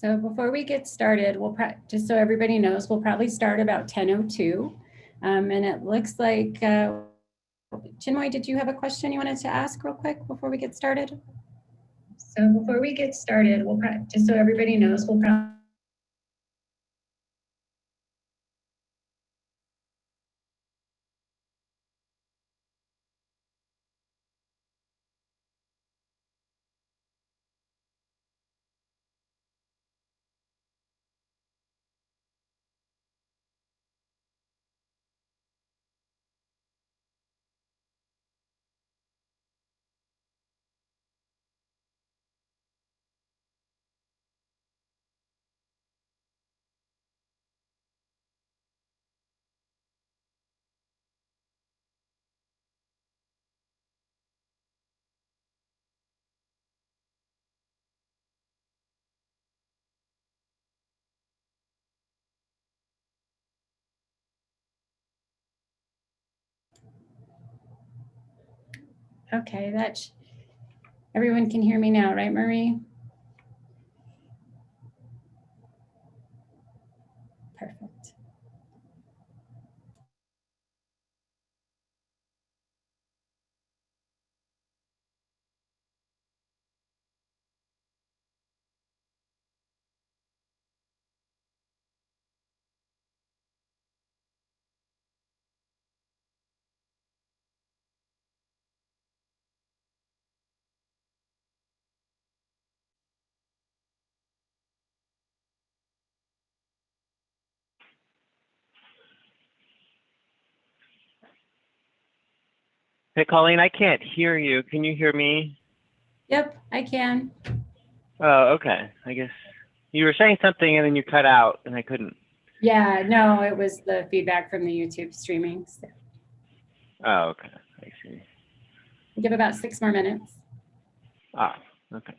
So before we get started, just so everybody knows, we'll probably start about 10:02. And it looks like, Chinmoy, did you have a question you wanted to ask real quick before we get started? So before we get started, just so everybody knows, we'll probably Okay, everyone can hear me now, right, Marie? Perfect. Hey, Colleen, I can't hear you. Can you hear me? Yep, I can. Oh, okay. I guess you were saying something and then you cut out and I couldn't. Yeah, no, it was the feedback from the YouTube streaming. So. Oh, okay. I see. We'll give about 6 more minutes. Ah, okay.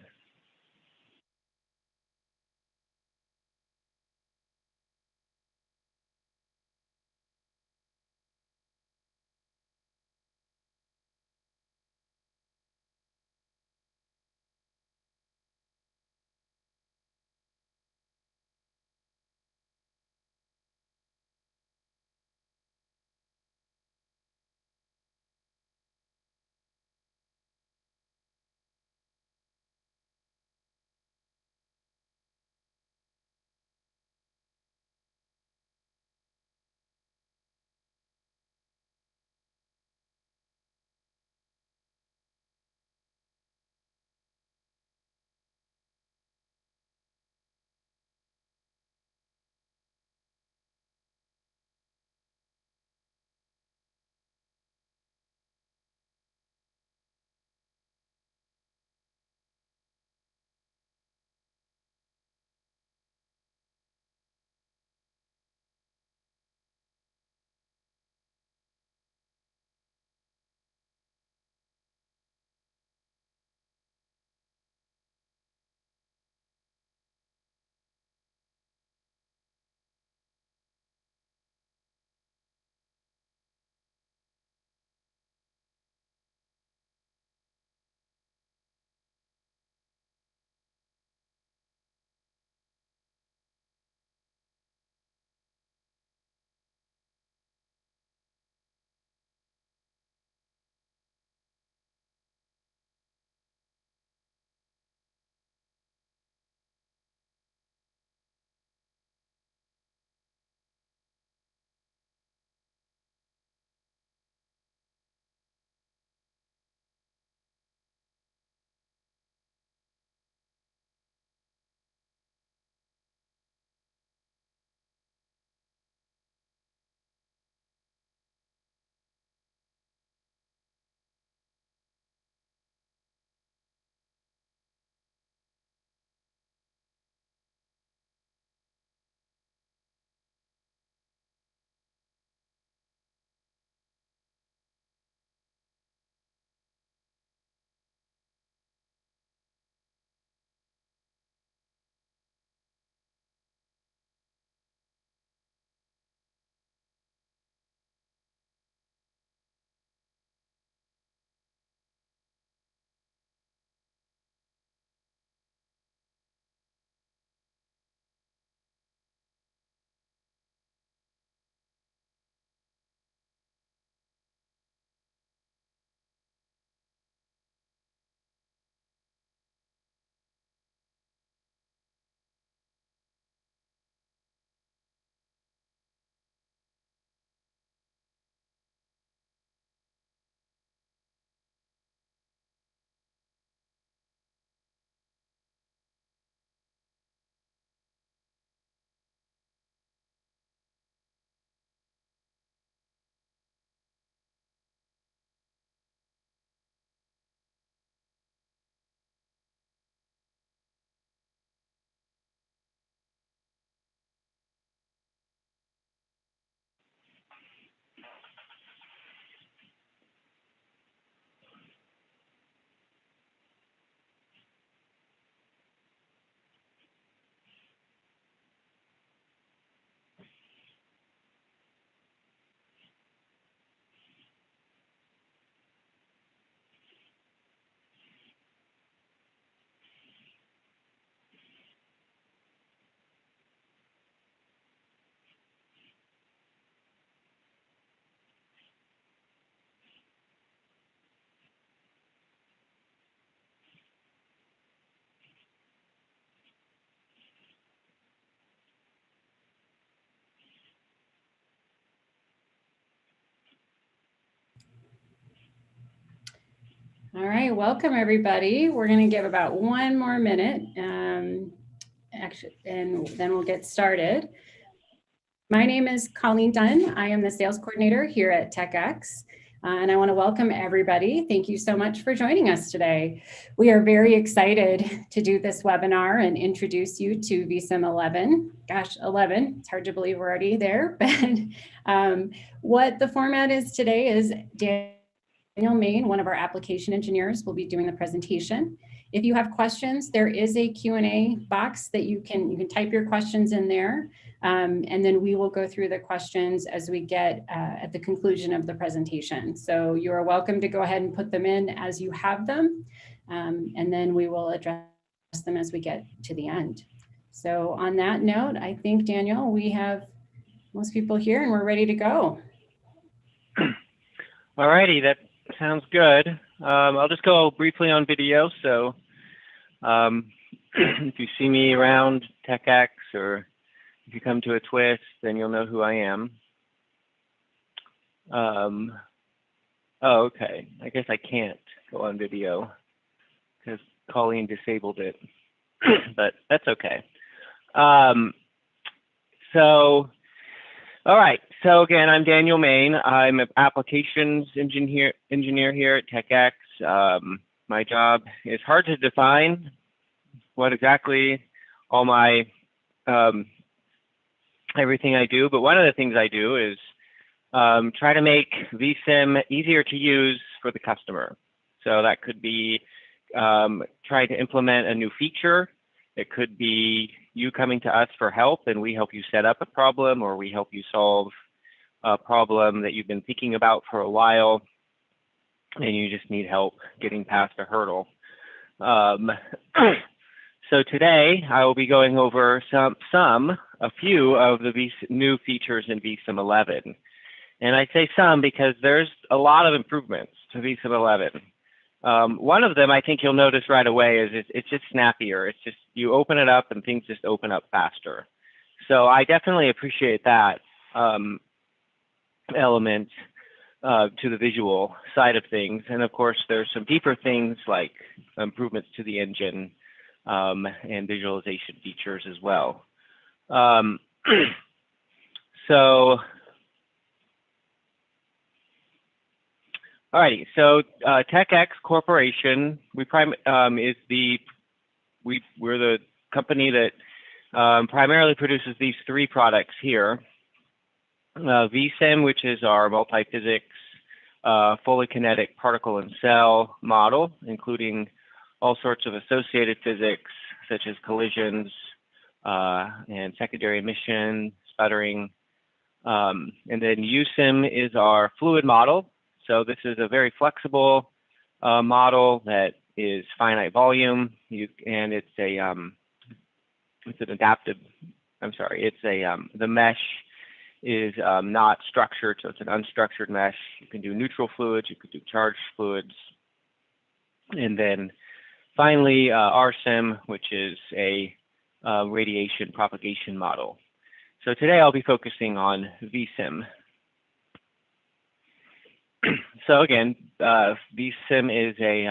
All right, welcome everybody. We're going to give about 1 more minute, actually, and then we'll get started. My name is Colleen Dunn. I am the sales coordinator here at TechX, and I want to welcome everybody. Thank you so much for joining us today. We are very excited to do this webinar and introduce you to VSim 11. Gosh, 11, it's hard to believe we're already there, but what the format is today is Daniel Main, one of our application engineers, will be doing the presentation. If you have questions, there is a Q&A box that you can type your questions in there, and then we will go through the questions as we get at the conclusion of the presentation. So you are welcome to go ahead and put them in as you have them, and then we will address them as we get to the end. So on that note, I think, Daniel, we have most people here and we're ready to go. All righty, that sounds good. I'll just go briefly on video. So if you see me around TechX or if you come to a twist, then you'll know who I am. Oh, okay. I guess I can't go on video because Colleen disabled it, but that's okay. All right. So again, I'm Daniel Main. I'm an applications engineer here at TechX. My job is hard to define what exactly all my everything I do, but one of the things I do is try to make VSim easier to use for the customer. So that could be trying to implement a new feature. It could be you coming to us for help and we help you set up a problem, or we help you solve a problem that you've been thinking about for a while and you just need help getting past a hurdle. So today I will be going over a few of the new features in VSim 11. And I say some because there's a lot of improvements to VSim 11. One of them I think you'll notice right away is it's just snappier. It's just you open it up and things just open up faster. So I definitely appreciate that element to the visual side of things. And of course, there's some deeper things like improvements to the engine and visualization features as well. Alrighty, so TechX Corporation, we're the company that primarily produces these 3 products here. VSim, which is our multiphysics, fully kinetic particle and cell model, including all sorts of associated physics, such as collisions and secondary emission, sputtering. And then USim is our fluid model. So this is a very flexible model that is finite volume, and it's an adaptive. The mesh is not structured, so it's an unstructured mesh. You can do neutral fluids, you could do charged fluids, and then finally RSim, which is a radiation propagation model. So today I'll be focusing on VSim. So again, VSim is a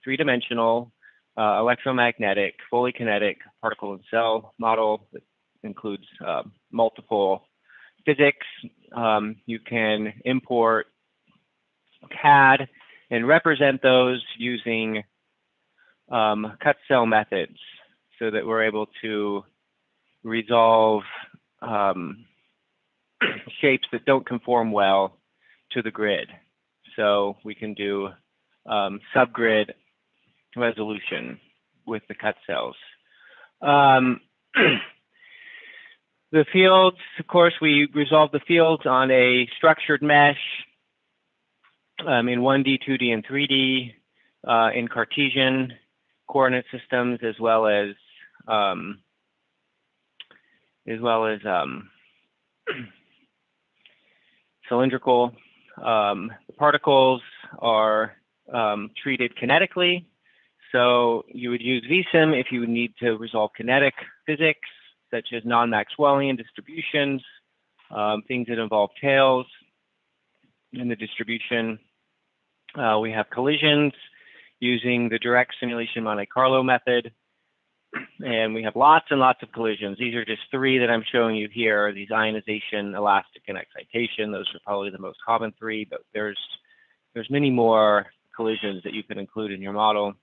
3-dimensional electromagnetic, fully kinetic particle and cell model that includes multiple physics. You can import CAD and represent those using cut cell methods so that we're able to resolve shapes that don't conform well to the grid. So we can do subgrid resolution with the cut cells. The fields, of course, we resolve the fields on a structured mesh in 1D, 2D, and 3D in Cartesian coordinate systems, as well as cylindrical. The particles are treated kinetically. So you would use VSim if you would need to resolve kinetic physics, such as non-Maxwellian distributions, things that involve tails in the distribution. We have collisions. using the direct simulation Monte Carlo method. And we have lots and lots of collisions. These are just three that I'm showing you here, these ionization, elastic, and excitation. Those are probably the most common three, but there's many more collisions that you can include in your model.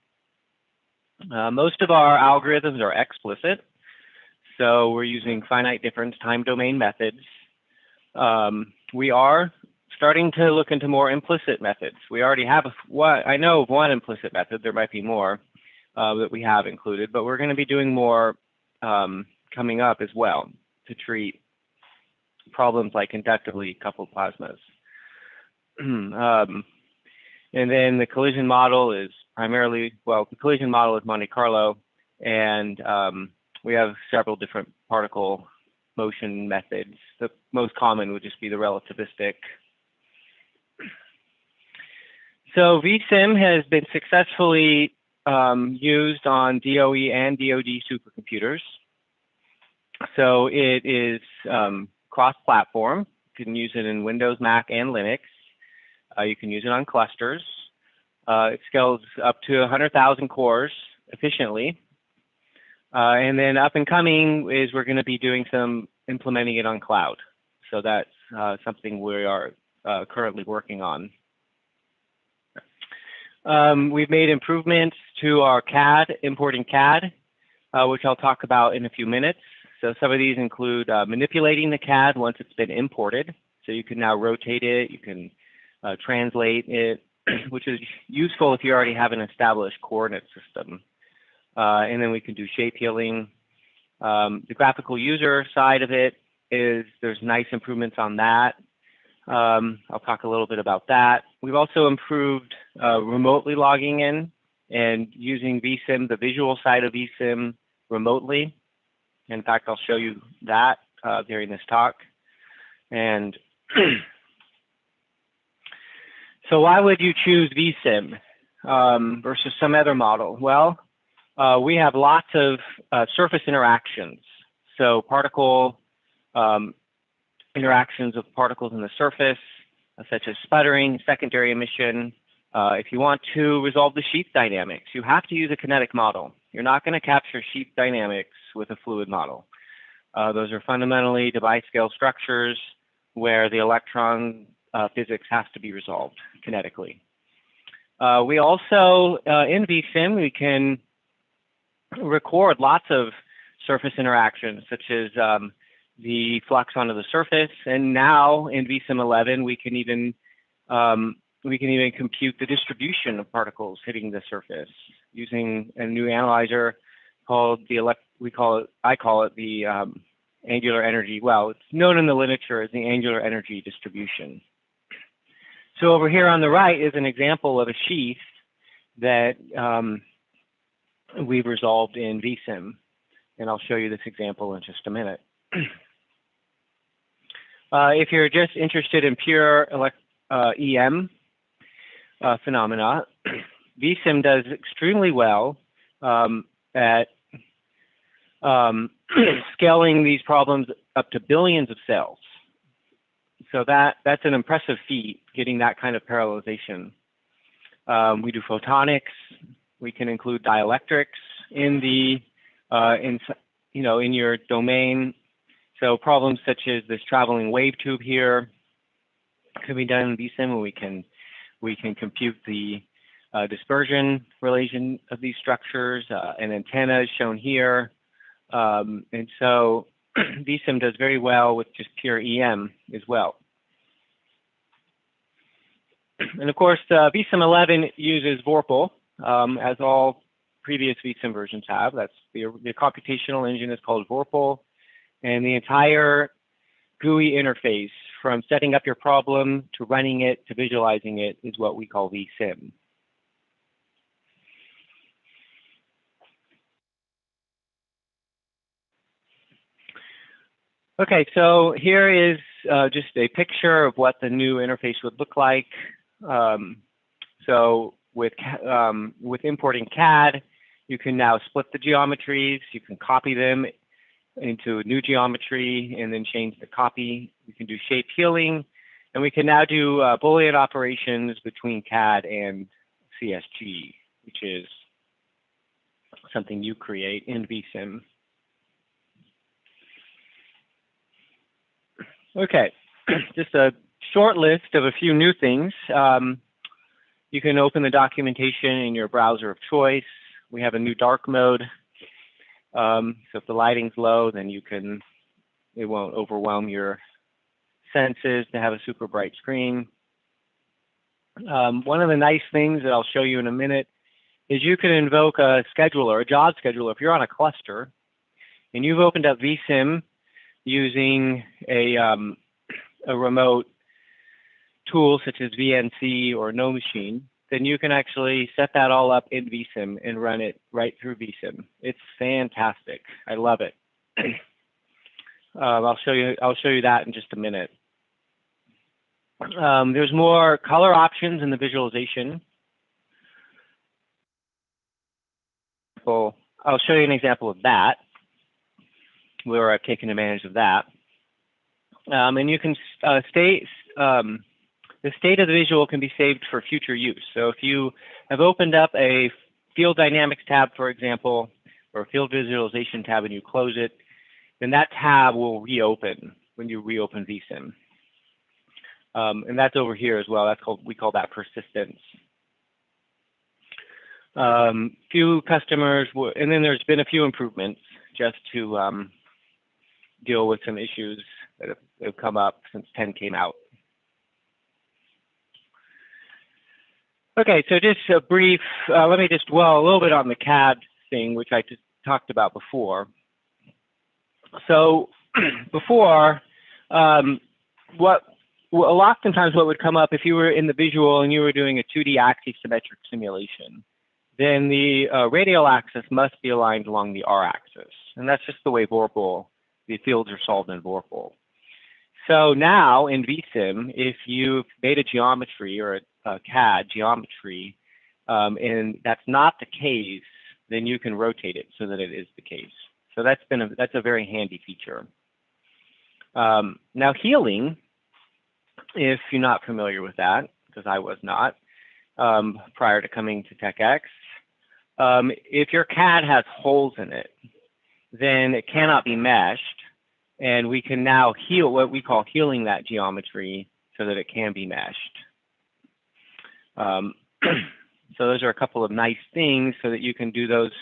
Most of our algorithms are explicit. So we're using finite difference time domain methods. We are starting to look into more implicit methods. We already have I know of one implicit method. There might be more that we have included, but we're going to be doing more coming up as well to treat problems like inductively coupled plasmas. And then the collision model is primarily, well, the collision model is Monte Carlo, and we have several different particle motion methods. The most common would just be the relativistic. So VSim has been successfully used on DOE and DoD supercomputers. So it is cross-platform. You can use it in Windows, Mac, and Linux. You can use it on clusters. It scales up to 100,000 cores efficiently. And then up and coming is we're going to be doing some implementing it on cloud. So that's something we are currently working on. We've made improvements to our CAD, importing CAD, which I'll talk about in a few minutes. So some of these include manipulating the CAD once it's been imported. So you can now rotate it, you can translate it, which is useful if you already have an established coordinate system. And then we can do shape healing. The graphical user side of it is there's nice improvements on that. I'll talk a little bit about that. We've also improved remotely logging in and using VSim, the visual side of VSim remotely. In fact, I'll show you that during this talk. And so why would you choose VSim versus some other model? Well, we have lots of surface interactions. So particle interactions of particles in the surface, such as sputtering, secondary emission. If you want to resolve the sheath dynamics, you have to use a kinetic model. You're not going to capture sheath dynamics with a fluid model. Those are fundamentally device scale structures where the electron physics has to be resolved kinetically. We also, in VSim, we can record lots of surface interactions, such as the flux onto the surface. And now in VSim 11, we can even compute the distribution of particles hitting the surface using a new analyzer called I call it the angular energy. Well, it's known in the literature as the angular energy distribution. So over here on the right is an example of a sheath that we've resolved in VSim. And I'll show you this example in just a minute. If you're just interested in pure EM phenomena, VSim does extremely well at scaling these problems up to billions of cells. So that's an impressive feat, getting that kind of parallelization. We do photonics. We can include dielectrics in in your domain. So problems such as this traveling wave tube here can be done in VSim, and we can compute the dispersion relation of these structures. An antenna is shown here, and so VSim does very well with just pure EM as well. And of course, VSim 11 uses Vorpal, as all previous VSim versions have. That's the computational engine is called Vorpal, and the entire GUI interface from setting up your problem to running it to visualizing it is what we call VSim. Okay, so here is just a picture of what the new interface would look like. So with importing CAD, you can now split the geometries. You can copy them into a new geometry and then change the copy. We can do shape healing, and we can now do Boolean operations between CAD and CSG which is something you create in VSim. Okay, just a short list of a few new things. You can open the documentation in your browser of choice. We have a new dark mode. So if the lighting's low, then it won't overwhelm your senses to have a super bright screen. One of the nice things that I'll show you in a minute is you can invoke a scheduler, a job scheduler. If you're on a cluster and you've opened up VSim using a remote tool such as VNC or No Machine, then you can actually set that all up in VSim and run it right through VSim. It's fantastic. I love it. I'll show you that in just a minute. There's more color options in the visualization. So I'll show you an example of that, where I've taken advantage of that. And you can the state of the visual can be saved for future use. So if you have opened up a field dynamics tab, for example, or a field visualization tab and you close it, then that tab will reopen when you reopen VSim. And that's over here as well. We call that persistence. Few customers, and then there's been a few improvements just to deal with some issues that have come up since 10 came out. Okay, so just a brief, let me just dwell a little bit on the CAD thing, which I just talked about before. So before, oftentimes what would come up if you were in the visual and you were doing a 2D axisymmetric simulation, then the radial axis must be aligned along the R-axis. And that's just the way Vorpal, the fields are solved in Vorpal. So now in VSim, if you've made a geometry or a CAD geometry, and that's not the case, then you can rotate it so that it is the case. So that's a very handy feature. Now healing, if you're not familiar with that, because I was not prior to coming to TechX, if your CAD has holes in it, then it cannot be meshed, and we can now heal what we call healing that geometry so that it can be meshed. So those are a couple of nice things so that you can do those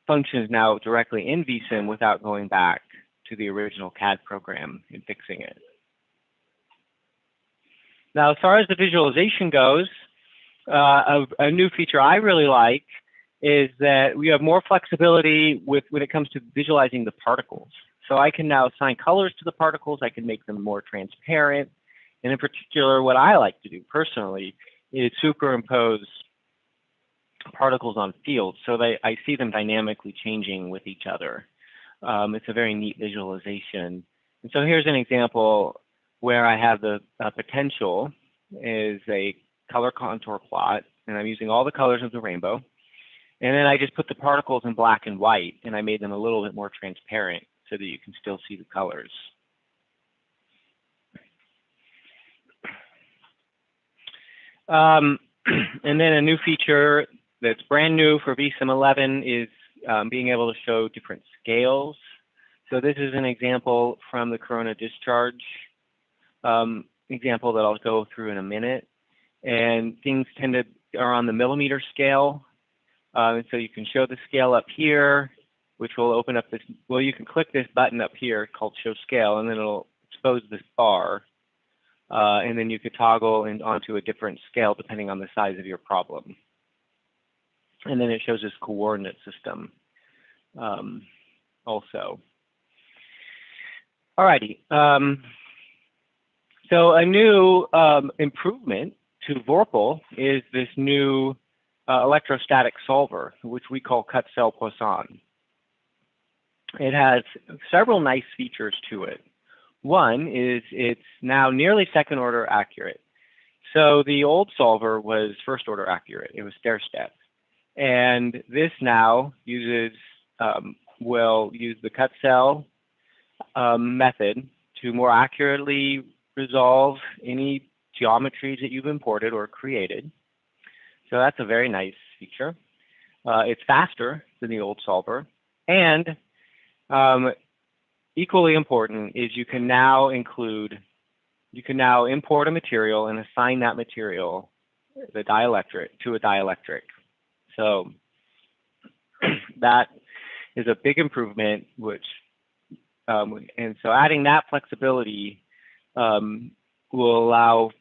functions now directly in VSim without going back to the original CAD program and fixing it. Now, as far as the visualization goes, a new feature I really like is that we have more flexibility when it comes to visualizing the particles. So I can now assign colors to the particles. I can make them more transparent. And in particular, what I like to do personally is superimpose particles on fields so that I see them dynamically changing with each other. It's a very neat visualization. And so here's an example where I have the potential is a color contour plot, and I'm using all the colors of the rainbow. And then I just put the particles in black and white, and I made them a little bit more transparent so that you can still see the colors. And then a new feature that's brand new for VSim 11 is being able to show different scales. So this is an example from the Corona Discharge example that I'll go through in a minute. And things are on the millimeter scale. And so you can show the scale up here, which will open up this, well, you can click this button up here called Show Scale, and then it'll expose this bar. And then you could toggle onto a different scale depending on the size of your problem. And then it shows this coordinate system also. Alrighty. So a new improvement to Vorpal is this new electrostatic solver, which we call Cut Cell Poisson. It has several nice features to it. One is it's now nearly second order accurate. So the old solver was first order accurate. It was stair step. And this now will use the cut cell method to more accurately resolve any geometries that you've imported or created. So that's a very nice feature. It's faster than the old solver, and equally important is you can now import a material and assign that material, the dielectric, to a dielectric. So that is a big improvement, which and so adding that flexibility will allow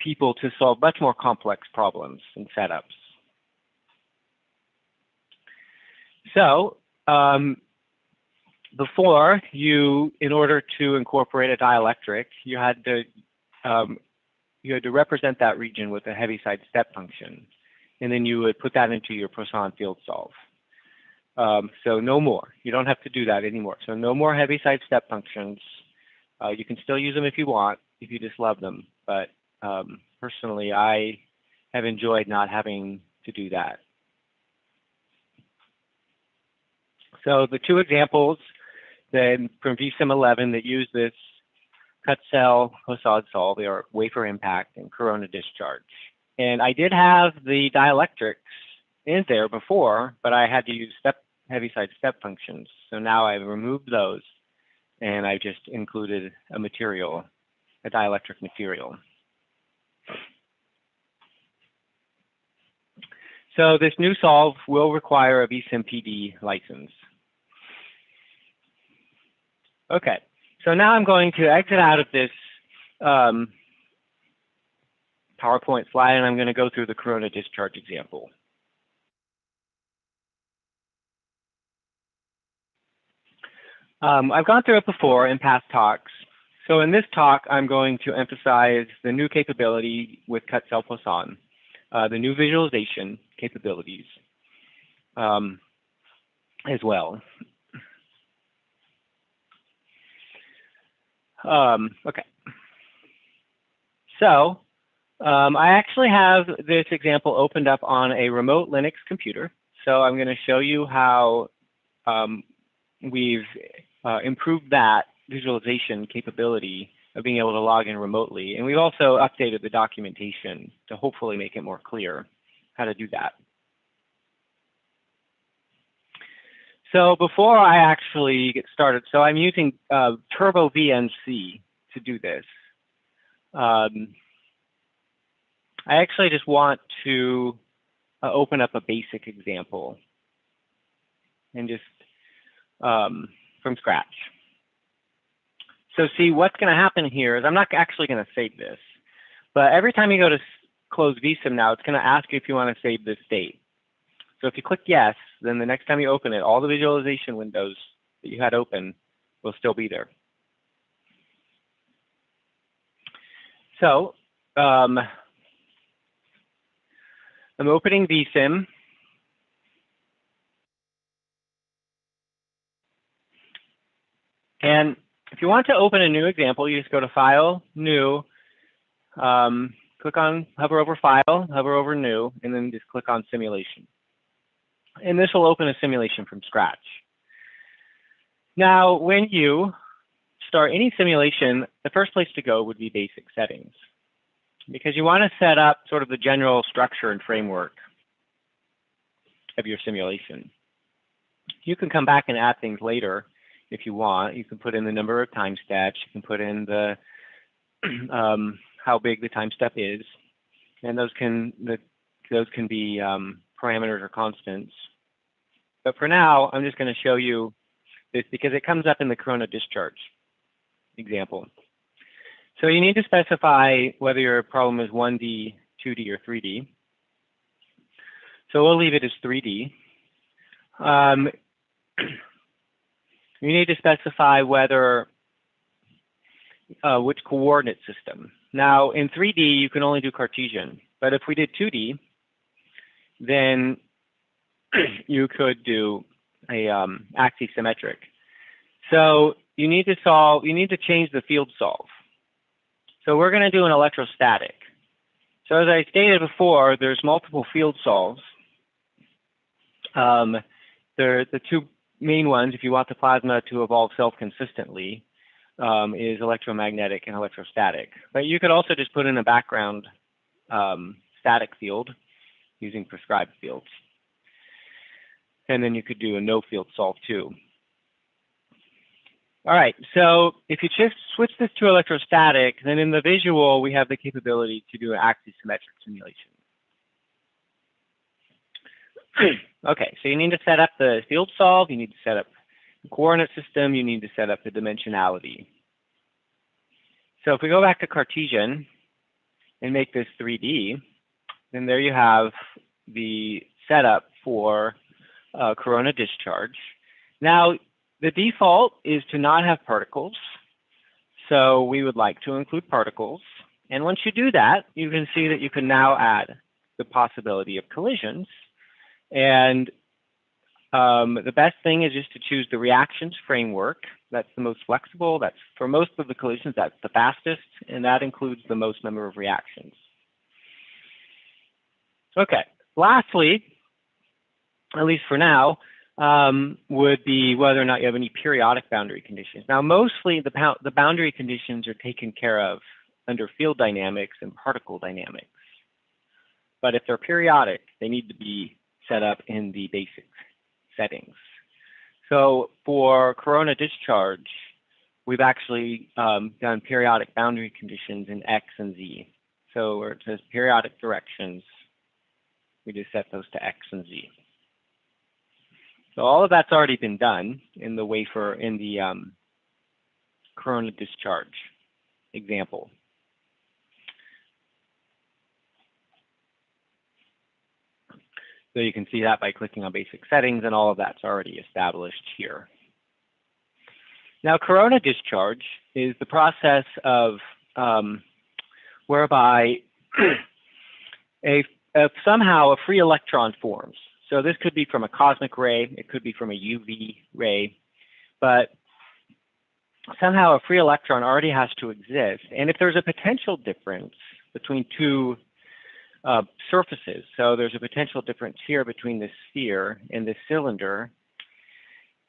people to solve much more complex problems and setups. So before, in order to incorporate a dielectric, you had to represent that region with a Heaviside step function, and then you would put that into your Poisson field solve. So no more. You don't have to do that anymore. So no more Heaviside step functions. You can still use them if you want, if you just love them. But personally, I have enjoyed not having to do that. So the two examples then from VSim 11 that use this Cut Cell Poisson solve are wafer impact and corona discharge. And I did have the dielectrics in there before, but I had to use Heaviside step functions. So now I've removed those, and I just included a material, a dielectric material. So this new solve will require a VSim PD license. Okay, so now I'm going to exit out of this PowerPoint slide, and I'm going to go through the corona discharge example. I've gone through it before in past talks. So in this talk, I'm going to emphasize the new capability with Cut Cell Poisson, the new visualization capabilities as well. Okay. So I actually have this example opened up on a remote Linux computer. So I'm going to show you how we've improved that visualization capability of being able to log in remotely. And we've also updated the documentation to hopefully make it more clear how to do that. So before I actually get started, so I'm using Turbo VNC to do this. I actually just want to open up a basic example and just from scratch. So see, what's going to happen here is I'm not actually going to save this, but every time you go to close VSim now, it's going to ask you if you want to save this state. So if you click yes, then the next time you open it, all the visualization windows that you had open will still be there. So I'm opening VSim. And if you want to open a new example, you just go to File, New, click on, hover over File, hover over New, and then just click on Simulation. And this will open a simulation from scratch. Now, when you start any simulation, the first place to go would be Basic Settings, because you want to set up sort of the general structure and framework of your simulation. You can come back and add things later if you want. You can put in the number of time steps. You can put in the how big the time step is, and those can be parameters or constants. But for now, I'm just going to show you this because it comes up in the corona discharge example. So you need to specify whether your problem is 1D, 2D, or 3D. So we'll leave it as 3D. You need to specify whether which coordinate system. Now, in 3D, you can only do Cartesian. But if we did 2D, then you could do a axisymmetric. So you need to change the field solve. So we're going to do an electrostatic. So as I stated before, there's multiple field solves. The two main ones, if you want the plasma to evolve self-consistently, is electromagnetic and electrostatic. But you could also just put in a background static field using prescribed fields. And then you could do a no field solve too. All right, so if you just switch this to electrostatic, then in the visual, we have the capability to do an axisymmetric simulation. Okay, so you need to set up the field solve, you need to set up the coordinate system, you need to set up the dimensionality. So if we go back to Cartesian and make this 3D, then there you have the setup for corona discharge. Now, the default is to not have particles. So we would like to include particles. And once you do that, you can see that you can now add the possibility of collisions. And the best thing is just to choose the reactions framework. That's the most flexible. That's for most of the collisions, that's the fastest, and that includes the most number of reactions. Okay, lastly, at least for now, would be whether or not you have any periodic boundary conditions. Now, mostly the boundary conditions are taken care of under field dynamics and particle dynamics. But if they're periodic, they need to be set up in the basic settings. So for corona discharge, we've actually done periodic boundary conditions in X and Z. So where it says periodic directions, we just set those to X and Z. So all of that's already been done in the wafer, in the corona discharge example. So you can see that by clicking on basic settings, and all of that's already established here. Now, corona discharge is the process of whereby somehow a free electron forms. So this could be from a cosmic ray, it could be from a UV ray, but somehow a free electron already has to exist. And if there's a potential difference between two surfaces, so there's a potential difference here between this sphere and this cylinder,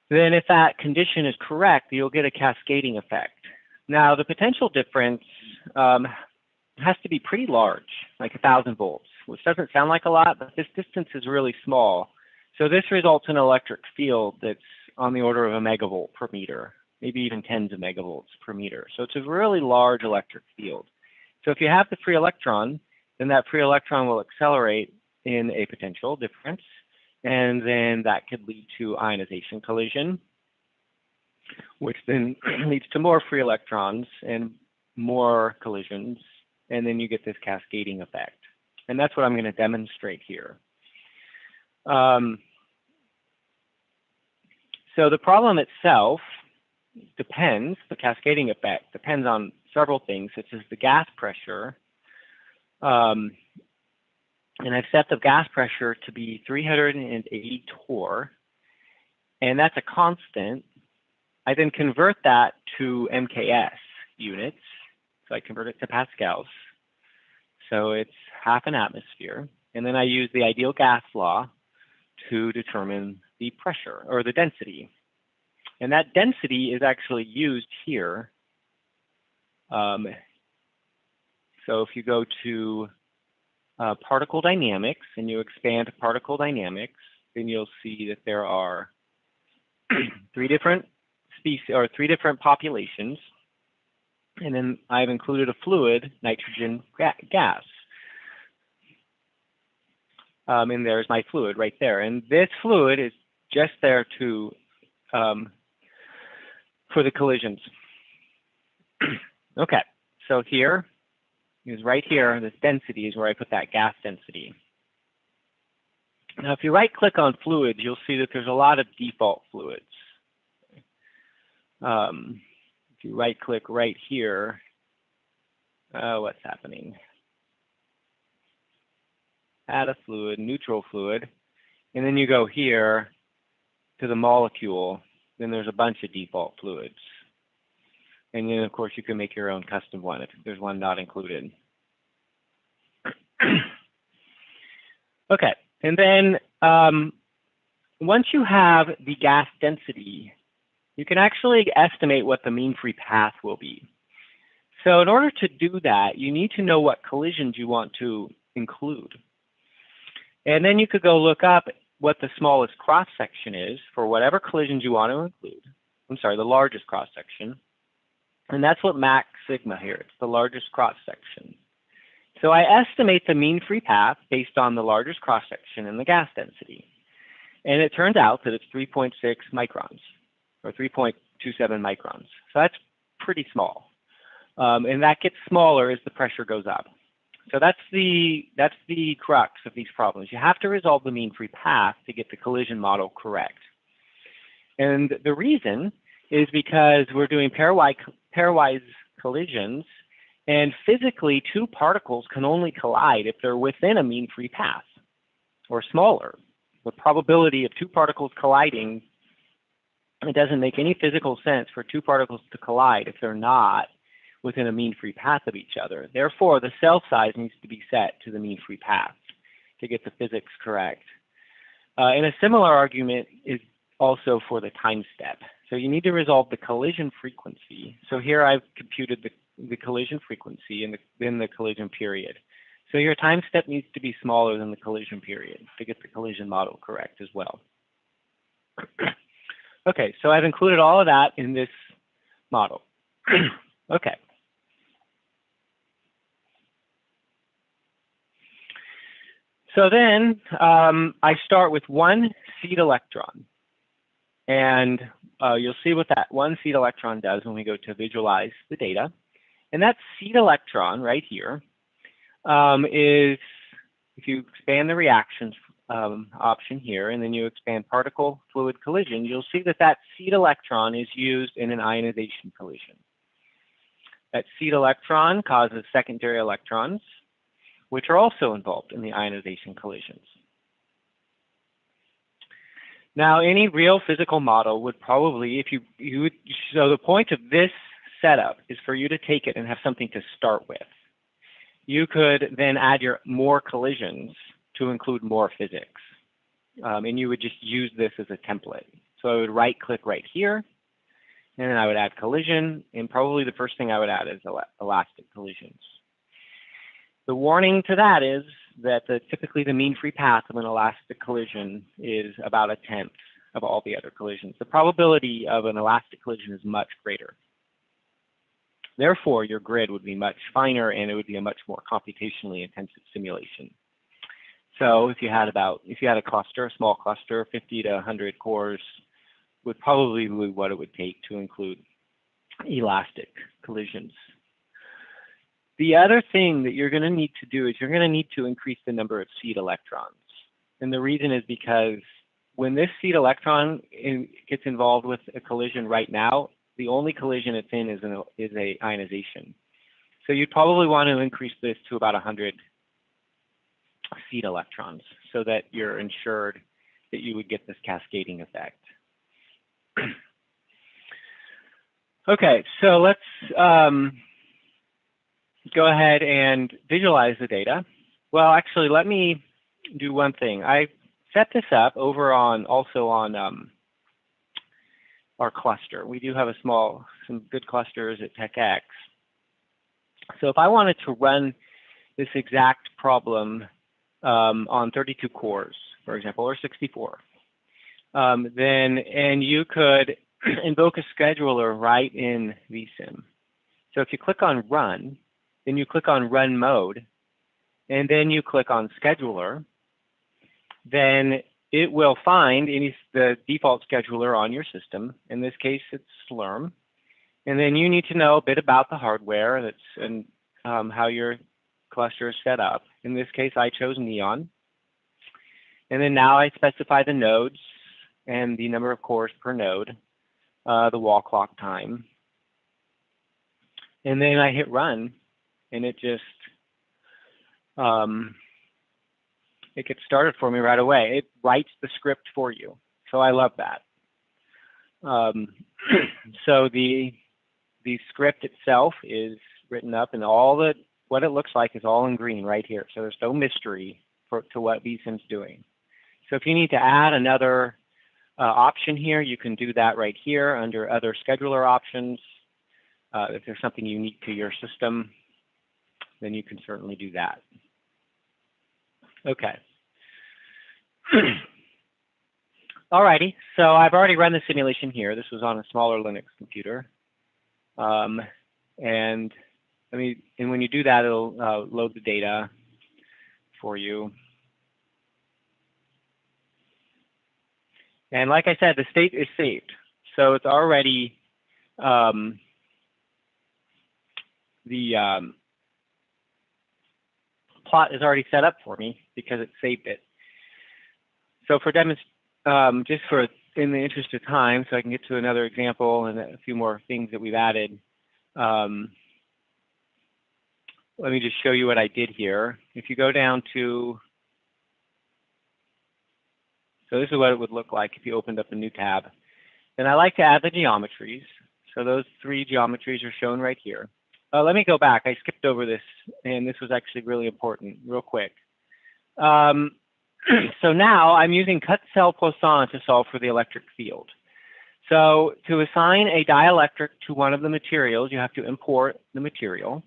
then if that condition is correct, you'll get a cascading effect. Now, the potential difference has to be pretty large, like 1,000 volts, which doesn't sound like a lot, but this distance is really small. So this results in an electric field that's on the order of a megavolt per meter, maybe even tens of megavolts per meter. So it's a really large electric field. So if you have the free electron, then that free electron will accelerate in a potential difference, and then that could lead to ionization collision, which then leads to more free electrons and more collisions, and then you get this cascading effect. And that's what I'm going to demonstrate here. So the problem itself depends, the cascading effect depends on several things, such as the gas pressure. And I've set the gas pressure to be 380 torr, and that's a constant. I then convert that to MKS units. So I convert it to pascals. So it's half an atmosphere. And then I use the ideal gas law to determine the pressure or the density. And that density is actually used here. So if you go to particle dynamics and you expand particle dynamics, then you'll see that there are three different species or three different populations. And then I've included a fluid, nitrogen gas. And there's my fluid right there. And this fluid is just there to for the collisions. Okay, so here is right here, this density is where I put that gas density. Now, if you right click on fluids, you'll see that there's a lot of default fluids. If you right click right here, what's happening? Add a fluid, neutral fluid, and then you go here to the molecule, then there's a bunch of default fluids. And then, of course, you can make your own custom one if there's one not included. Okay, and then once you have the gas density, you can actually estimate what the mean free path will be. So in order to do that, you need to know what collisions you want to include. And then you could go look up what the smallest cross-section is for whatever collisions you want to include. I'm sorry, the largest cross-section. And that's what max sigma here. It's the largest cross-section. So I estimate the mean free path based on the largest cross-section and the gas density. And it turns out that it's 3.6 microns, or 3.27 microns. So that's pretty small. And that gets smaller as the pressure goes up. So that's the crux of these problems. You have to resolve the mean free path to get the collision model correct. And the reason is because we're doing pairwise collisions, and physically two particles can only collide if they're within a mean free path or smaller. The probability of two particles colliding, it doesn't make any physical sense for two particles to collide if they're not within a mean free path of each other. Therefore, the cell size needs to be set to the mean free path to get the physics correct. And a similar argument is also for the time step. So you need to resolve the collision frequency. So here I've computed the collision frequency and then the collision period. So your time step needs to be smaller than the collision period to get the collision model correct as well. Okay, so I've included all of that in this model. Okay. So then I start with one seed electron. And you'll see what that one seed electron does when we go to visualize the data. And that seed electron right here is, if you expand the reactions option here, and then you expand particle fluid collision, you'll see that that seed electron is used in an ionization collision. That seed electron causes secondary electrons, which are also involved in the ionization collisions. Now, any real physical model would probably, so the point of this setup is for you to take it and have something to start with. You could then add more collisions to include more physics. And you would just use this as a template. So I would right click right here, and then I would add collision, and probably the first thing I would add is elastic collisions. The warning to that is that typically the mean free path of an elastic collision is about 1/10 of all the other collisions. The probability of an elastic collision is much greater. Therefore, your grid would be much finer, and it would be a much more computationally intensive simulation. So if you had a cluster, a small cluster, 50 to 100 cores, would probably be what it would take to include elastic collisions. The other thing that you're going to need to do is you're going to need to increase the number of seed electrons. And the reason is because when this seed electron gets involved with a collision right now, the only collision it's in is a ionization. So you'd probably want to increase this to about 100 seed electrons so that you're ensured that you would get this cascading effect. Okay, so let's go ahead and visualize the data. Well, actually, let me do one thing. I set this up over also on our cluster. We do have some good clusters at TechX. So if I wanted to run this exact problem on 32 cores, for example, or 64, and you could invoke a scheduler right in VSim. So if you click on Run, then you click on Run Mode, and then you click on Scheduler, then it will find the default scheduler on your system. In this case, it's Slurm. And then you need to know a bit about the hardware and how your cluster is set up. In this case, I chose Neon. And then now I specify the nodes and the number of cores per node, the wall clock time. And then I hit Run, and it just it gets started for me right away. It writes the script for you. So I love that. So the script itself is written up, and what it looks like is all in green right here. So there's no mystery to what VSim's doing. So if you need to add another option here, you can do that right here under other scheduler options. If there's something unique to your system, then you can certainly do that. Okay. Alrighty, so I've already run the simulation here. This was on a smaller Linux computer. And when you do that, it'll load the data for you. And like I said, the state is saved. So it's already, the plot is already set up for me because it saved it. So for just for in the interest of time, so I can get to another example and a few more things that we've added. Let me just show you what I did here. If you go down to, so this is what it would look like if you opened up a new tab. And I like to add the geometries. So those 3 geometries are shown right here. Let me go back. I skipped over this, and this was actually really important, real quick. So now I'm using Cut Cell Poisson to solve for the electric field. So to assign a dielectric to one of the materials, you have to import the material.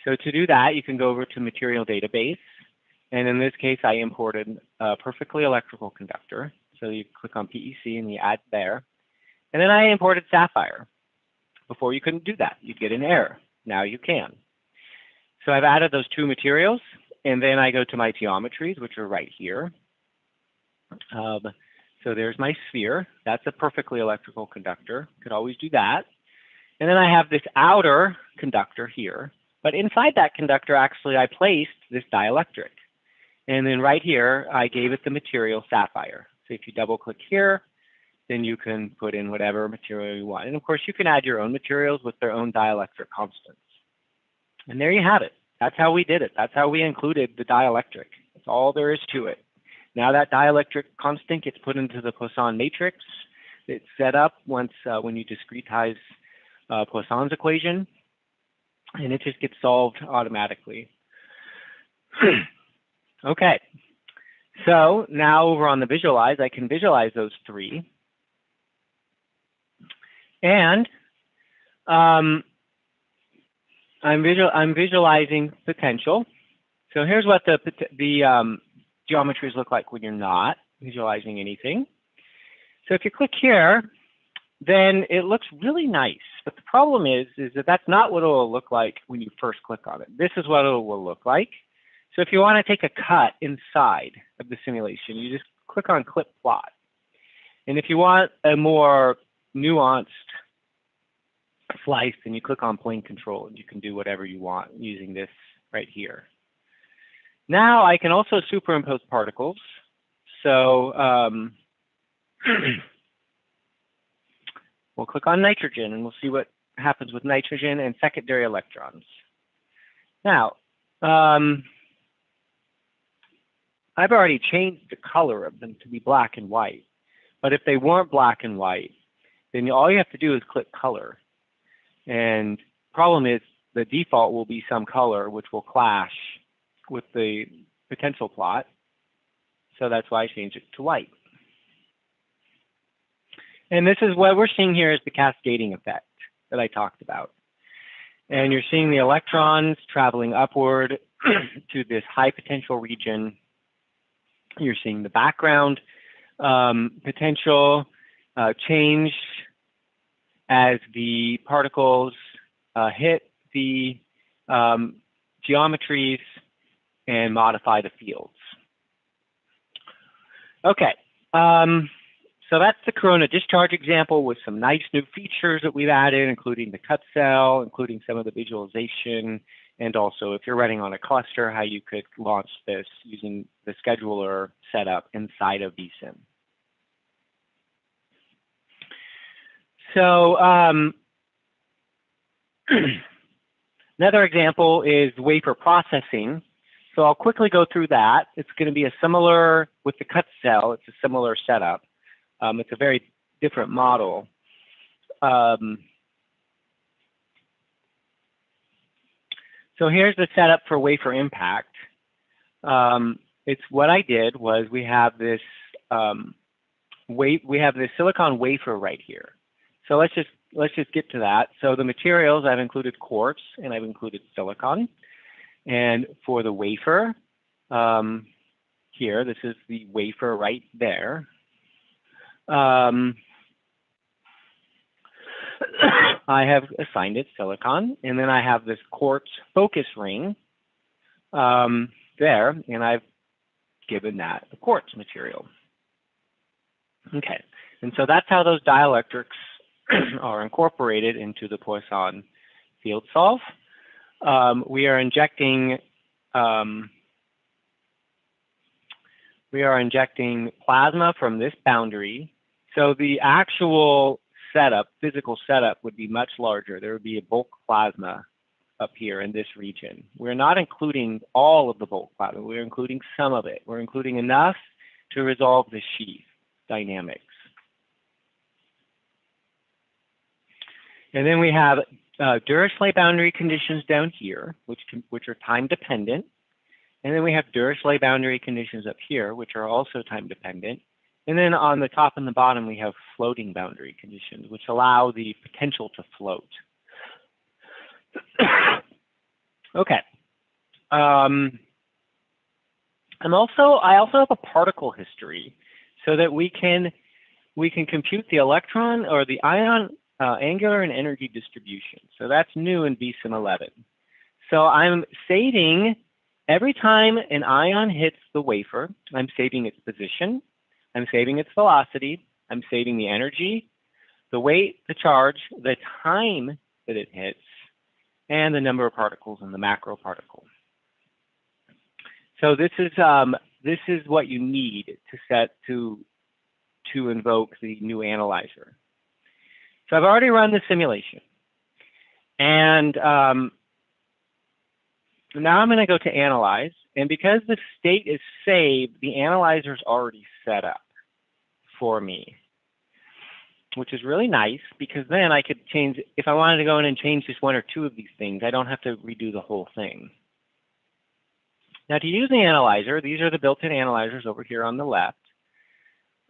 So to do that, you can go over to Material Database. And in this case, I imported a perfectly electrical conductor. So you click on PEC and you add there. And then I imported sapphire. Before you couldn't do that. You'd get an error. Now you can. So I've added those 2 materials. And then I go to my geometries, which are right here. So there's my sphere. That's a perfectly electrical conductor. Could always do that. And then I have this outer conductor here. But inside that conductor, actually, I placed this dielectric. And then right here, I gave it the material sapphire. So if you double click here, then you can put in whatever material you want. And of course, you can add your own materials with their own dielectric constants. And there you have it. That's how we did it. That's how we included the dielectric. That's all there is to it. Now that dielectric constant gets put into the Poisson matrix. It's set up once when you discretize Poisson's equation, and it just gets solved automatically. Okay, so now over on the visualize, I can visualize those 3. And I'm visualizing potential. So here's what the geometries look like when you're not visualizing anything. So if you click here, then it looks really nice. But the problem is that that's not what it will look like when you first click on it. This is what it will look like. So if you want to take a cut inside of the simulation, you just click on Clip Plot. And if you want a more nuanced slice, then you click on Plane Control, and you can do whatever you want using this right here. Now I can also superimpose particles. So we'll click on nitrogen, and we'll see what happens with nitrogen and secondary electrons. Now, I've already changed the color of them to be black and white. But if they weren't black and white, then all you have to do is click color. And problem is the default will be some color, which will clash with the potential plot. So that's why I changed it to white. And this is what we're seeing here is the cascading effect that I talked about. And you're seeing the electrons traveling upward to this high potential region. You're seeing the background potential change as the particles hit the geometries and modify the fields. Okay, so that's the corona discharge example with some nice new features that we've added, including the cut cell, including some of the visualization, and also if you're running on a cluster, how you could launch this using the scheduler setup inside of VSim. So another example is wafer processing. So I'll quickly go through that. It's going to be a similar, with the cut cell, it's a similar setup. It's a very different model. So here's the setup for wafer impact. It's what I did was we have this silicon wafer right here. So let's just get to that. So the materials, I've included quartz and I've included silicon. And for the wafer, here. This is the wafer right there. I have assigned it silicon, and then I have this quartz focus ring there, and I've given that a quartz material. Okay, and so that's how those dielectrics are incorporated into the Poisson field solve. We are injecting plasma from this boundary. So the actual setup, physical setup, would be much larger. There would be a bulk plasma up here in this region. We're not including all of the bulk plasma. We're including some of it. We're including enough to resolve the sheath dynamics. And then we have Dirichlet boundary conditions down here, which are time dependent. And then we have Dirichlet boundary conditions up here, which are also time dependent. And then on the top and the bottom, we have floating boundary conditions, which allow the potential to float. Okay. I also have a particle history so that we can compute the electron or the ion angular and energy distribution. So that's new in VSim 11. So I'm saving every time an ion hits the wafer, I'm saving its position, I'm saving its velocity, I'm saving the energy, the weight, the charge, the time that it hits, and the number of particles in the macro particle. So this is what you need to invoke the new analyzer. So I've already run the simulation, and now I'm going to go to analyze, and because the state is saved, the analyzer is already set up for me, which is really nice because then I could change, if I wanted to go in and change just one or two of these things, I don't have to redo the whole thing. Now to use the analyzer, these are the built-in analyzers over here on the left.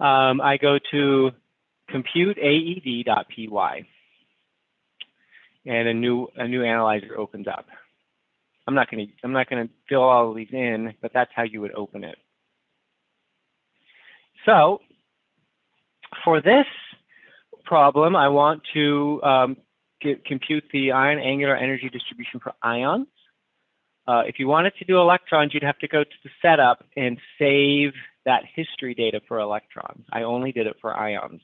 I go to compute.aed.py, and a new analyzer opens up. I'm not going to fill all of these in, but that's how you would open it. So for this problem, I want to compute the ion angular energy distribution for ions. If you wanted to do electrons, you'd have to go to the setup and save that history data for electrons. I only did it for ions.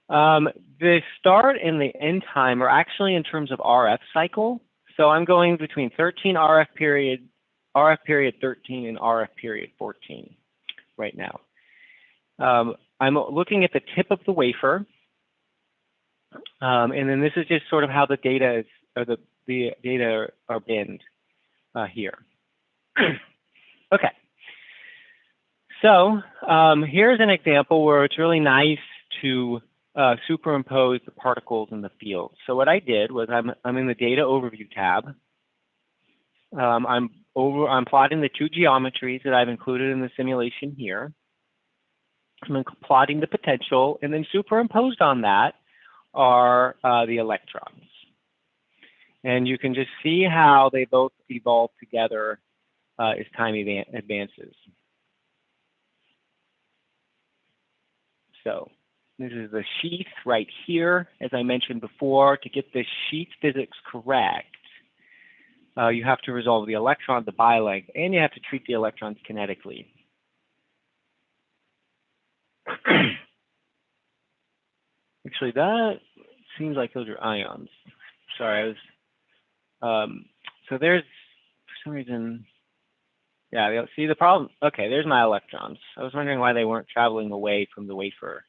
The start and the end time are actually in terms of RF cycle. So I'm going between 13 RF period 13 and RF period 14 right now. I'm looking at the tip of the wafer, and then this is just sort of how the data is, or the data are binned here. Okay. So here's an example where it's really nice to superimpose the particles in the field. So what I did was I'm in the data overview tab. I'm plotting the two geometries that I've included in the simulation here. I'm plotting the potential, and then superimposed on that are the electrons. And you can just see how they both evolve together as time advances. So this is the sheath right here. As I mentioned before, to get the sheath physics correct, you have to resolve the electron, the pi length, and you have to treat the electrons kinetically. Actually, that seems like those are ions. Sorry, I was, so there's, for some reason, yeah, see the problem? Okay, there's my electrons. I was wondering why they weren't traveling away from the wafer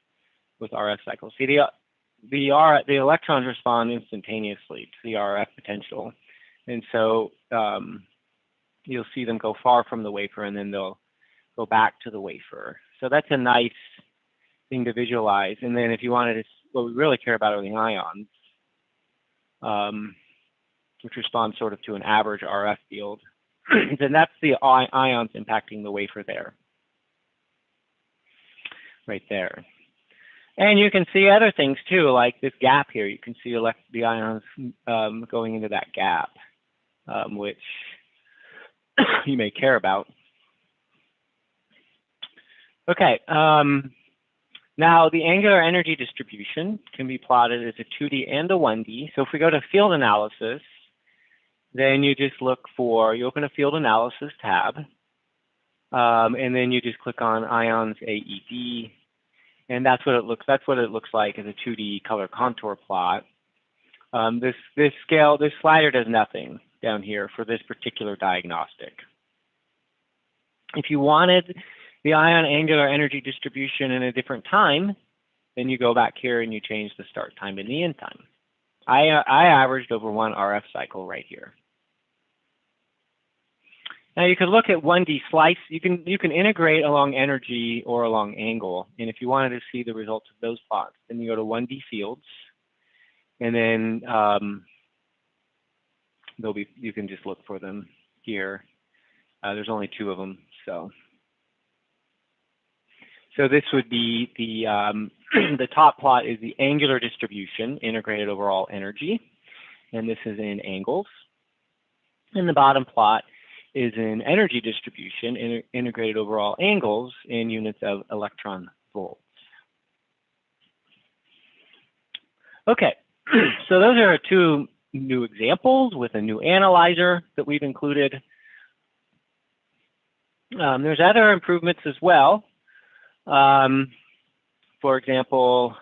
with RF cycles. See, the electrons respond instantaneously to the RF potential. And so you'll see them go far from the wafer, and then they'll go back to the wafer. So that's a nice thing to visualize. And then if you wanted to, what we really care about are the ions, which respond sort of to an average RF field. Then that's the ions impacting the wafer there, right there. And you can see other things too, like this gap here. You can see the ions going into that gap, which you may care about. Okay, now the angular energy distribution can be plotted as a 2D and a 1D. So if we go to field analysis, then you just look for, you open a field analysis tab, and then you just click on ions AED, and that's what it looks like as a 2D color contour plot. This slider does nothing down here for this particular diagnostic. If you wanted the ion angular energy distribution in a different time, then you go back here and you change the start time and the end time. I averaged over 1 RF cycle right here. Now you could look at 1D slice. You can integrate along energy or along angle. And if you wanted to see the results of those plots, then you go to 1D fields, and then you can just look for them here. There's only 2 of them, so this would be the the top plot is the angular distribution, integrated overall energy, and this is in angles. And the bottom plot is an energy distribution, integrated overall angles in units of electron volts. Okay, so those are 2 new examples with a new analyzer that we've included. There's other improvements as well. For example,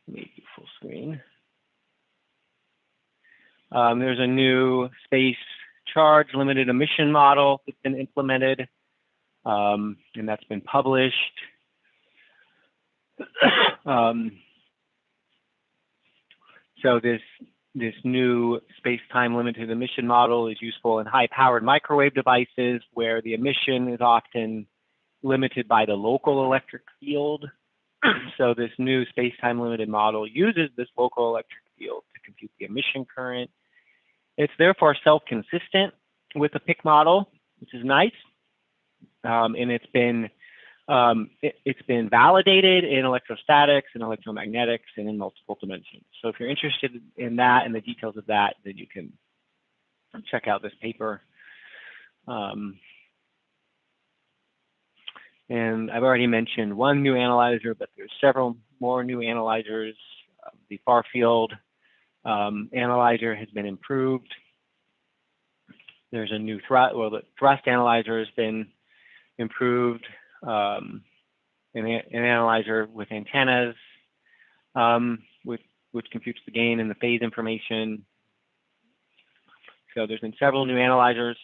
let me do full screen. There's a new space charge limited emission model that's been implemented, and that's been published. So this new space-time limited emission model is useful in high-powered microwave devices where the emission is often limited by the local electric field. So this new space-time limited model uses this local electric field to compute the emission current. It's therefore self-consistent with the PIC model, which is nice, and it's been validated in electrostatics and electromagnetics and in multiple dimensions. So if you're interested in that and the details of that, then you can check out this paper. And I've already mentioned 1 new analyzer, but there's several more new analyzers. The far field analyzer has been improved. There's a new the thrust analyzer has been improved. An analyzer with antennas, which computes the gain and the phase information. So there's been several new analyzers.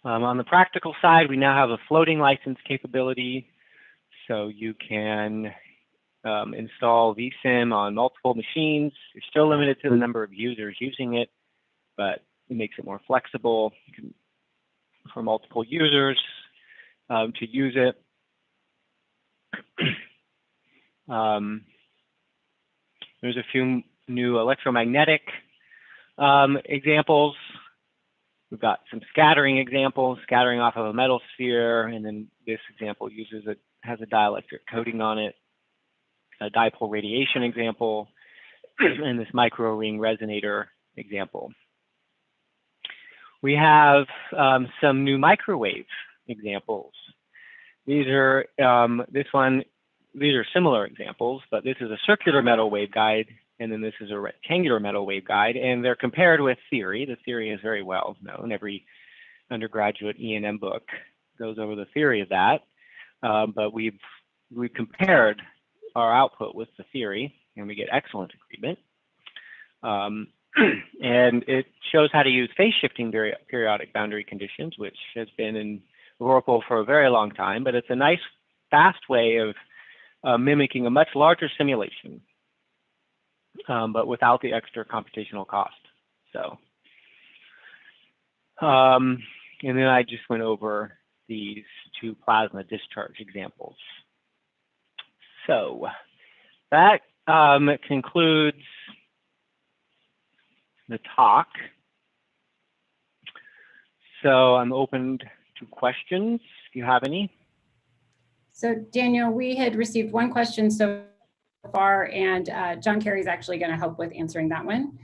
On the practical side, we now have a floating license capability. So you can install VSim on multiple machines. You're still limited to the number of users using it, but it makes it more flexible for multiple users to use it. There's a few new electromagnetic examples. We've got some scattering examples, scattering off of a metal sphere, and then this example has a dielectric coating on it, a dipole radiation example, and this micro ring resonator example. We have some new microwave examples. These are similar examples, but this is a circular metal waveguide, and then this is a rectangular metal waveguide, and they're compared with theory. The theory is very well known. Every undergraduate E&M book goes over the theory of that, but we've compared our output with the theory, and we get excellent agreement. And it shows how to use phase shifting periodic boundary conditions, which has been in Vorpal for a very long time, but it's a nice, fast way of mimicking a much larger simulation, but without the extra computational cost. So, and then I just went over these 2 plasma discharge examples. So that concludes the talk. So I'm open to questions if you have any. So Daniel, we had received 1 question so far, and John Kerry's actually going to help with answering that one.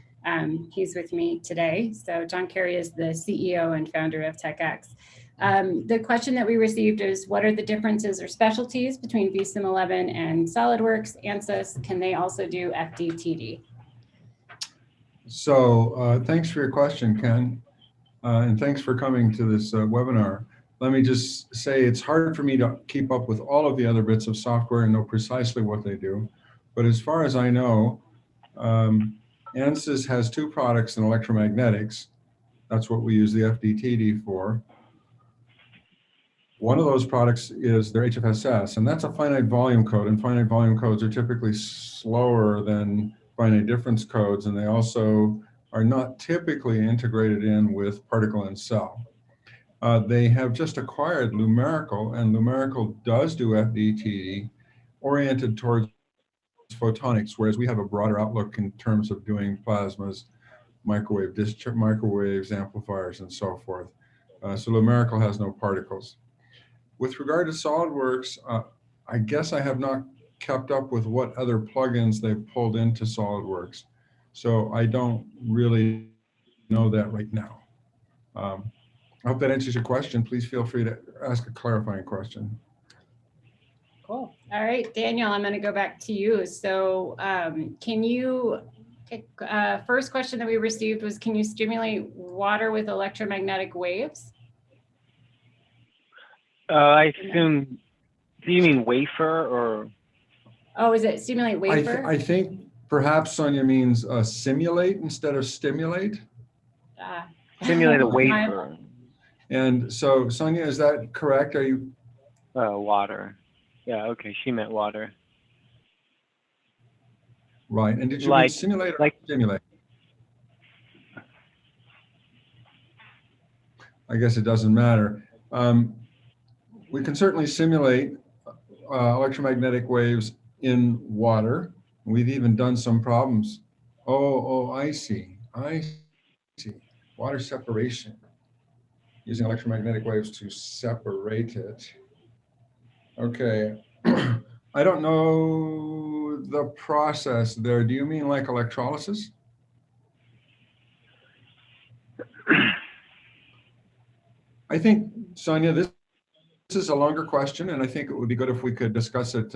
He's with me today. So John Kerry is the CEO and founder of TechX. The question that we received is, what are the differences or specialties between VSim 11 and SolidWorks, ANSYS? Can they also do FDTD? So thanks for your question, Ken, and thanks for coming to this webinar. Let me just say it's hard for me to keep up with all of the other bits of software and know precisely what they do. But as far as I know, ANSYS has two products in electromagnetics. That's what we use the FDTD for. One of those products is their HFSS, and that's a finite volume code, and finite volume codes are typically slower than finite difference codes, and they also are not typically integrated in with particle and cell. They have just acquired Lumerical, and Lumerical does do FDTD oriented towards photonics, whereas we have a broader outlook in terms of doing plasmas, microwave discharge, microwaves, amplifiers, and so forth. So Lumerical has no particles. With regard to SolidWorks, I guess I have not kept up with what other plugins they've pulled into SolidWorks. So I don't really know that right now. I hope that answers your question. Please feel free to ask a clarifying question. Cool. All right, Daniel, I'm going to go back to you. So can you, first question that we received was, can you stimulate water with electromagnetic waves? I assume, do you mean wafer or? Oh, is it stimulate wafer? I think perhaps Sonia means simulate instead of stimulate. Simulate a wafer. And so, Sonia, is that correct? Are you? Water. Yeah, okay, she meant water. Right, and did you mean simulate or stimulate? I guess it doesn't matter. We can certainly simulate electromagnetic waves in water. We've even done some problems. Oh, I see. Water separation, using electromagnetic waves to separate it. Okay, I don't know the process there. Do you mean like electrolysis? I think, Sonia, this is a longer question, and I think it would be good if we could discuss it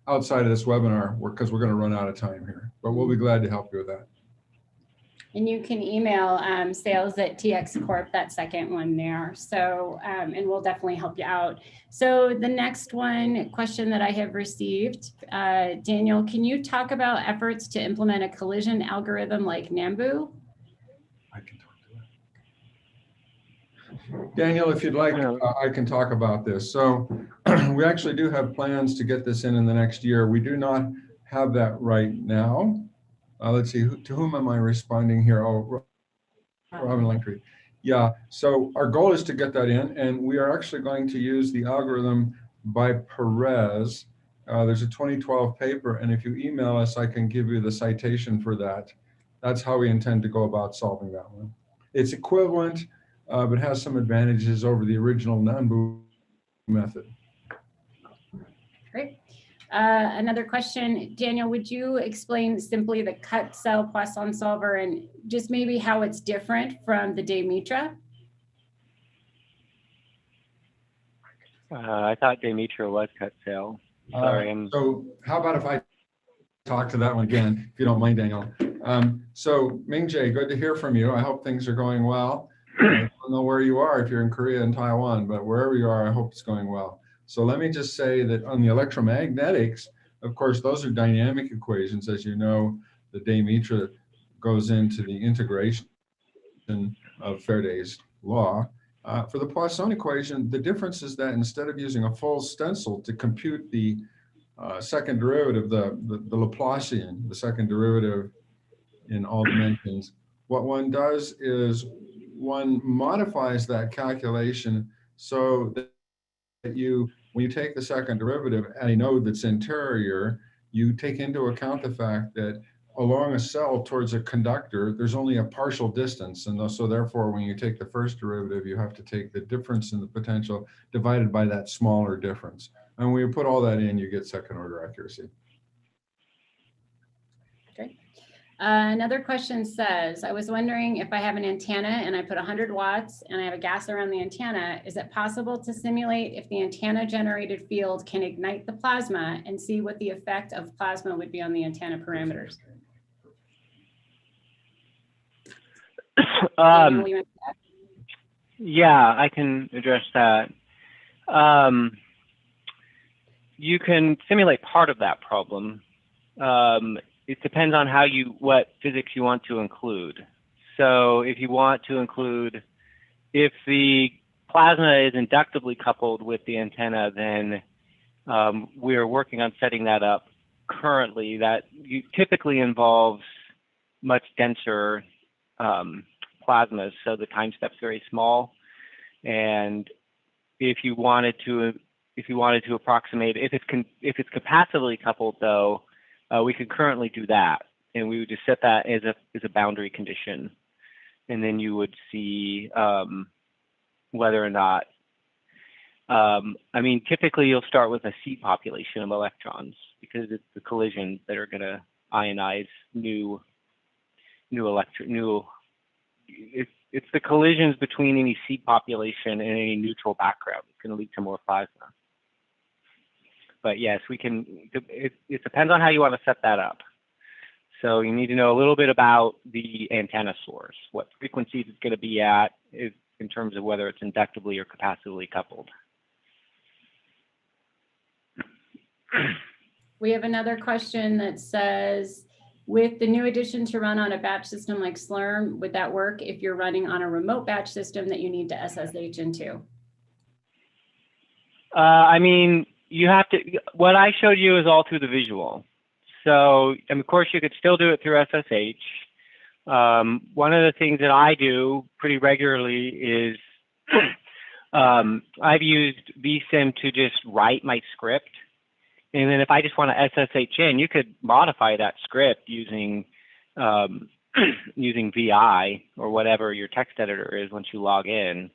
outside of this webinar, because we're going to run out of time here. But we'll be glad to help you with that. And you can email sales@TX Corp, that second one there. So, and we'll definitely help you out. So the next question that I have received, Daniel, can you talk about efforts to implement a collision algorithm like Nambu? I can talk to that. Daniel, if you'd like, I can talk about this. So we actually do have plans to get this in the next year. We do not have that right now. Let's see, to whom am I responding here? Oh, Robin Langtree. Yeah, so our goal is to get that in, and we are actually going to use the algorithm by Perez. There's a 2012 paper, and if you email us, I can give you the citation for that. That's how we intend to go about solving that one. It's equivalent, but has some advantages over the original Nambu method. Great. Another question, Daniel, would you explain simply the Cut Cell Poisson solver and just maybe how it's different from the Demetra? I thought Demetra was Cut Cell. Sorry. So how about if I talk to that one again, if you don't mind, Daniel. So Ming-Jae, good to hear from you. I hope things are going well. I don't know where you are, if you're in Korea and Taiwan, but wherever you are, I hope it's going well. So let me just say that on the electromagnetics, of course, those are dynamic equations. As you know, the Demetra goes into the integration of Faraday's law. For the Poisson equation, the difference is that instead of using a full stencil to compute the second derivative, the Laplacian, the second derivative in all dimensions, what one does is one modifies that calculation so that when you take the second derivative at a node that's interior, you take into account the fact that along a cell towards a conductor, there's only a partial distance. And so therefore, when you take the first derivative, you have to take the difference in the potential divided by that smaller difference. And when you put all that in, you get second order accuracy. Okay. Another question says, I was wondering if I have an antenna and I put 100 watts and I have a gas around the antenna, is it possible to simulate if the antenna generated field can ignite the plasma and see what the effect of plasma would be on the antenna parameters? Yeah, I can address that. You can simulate part of that problem. It depends on what physics you want to include. So if you want to include, if the plasma is inductively coupled with the antenna, then we are working on setting that up currently. That typically involves much denser plasmas, so the time step's very small. And if you wanted to approximate, if it's capacitively coupled though, we could currently do that, and we would just set that as a boundary condition, and then you would see whether or not. I mean, typically you'll start with a seed population of electrons because it's the collisions that are going to ionize it's the collisions between any seed population and any neutral background that's going to lead to more plasma. But yes, we can. It depends on how you want to set that up. So you need to know a little bit about the antenna source, what frequencies it's going to be at, in terms of whether it's inductively or capacitively coupled. We have another question that says, with the new addition to run on a batch system like Slurm, would that work if you're running on a remote batch system that you need to SSH into? I mean, you have to, what I showed you is all through the visual. So, and of course, you could still do it through SSH. One of the things that I do pretty regularly is I've used VSim to just write my script. And then if I just want to SSH in, you could modify that script using using VI or whatever your text editor is once you log in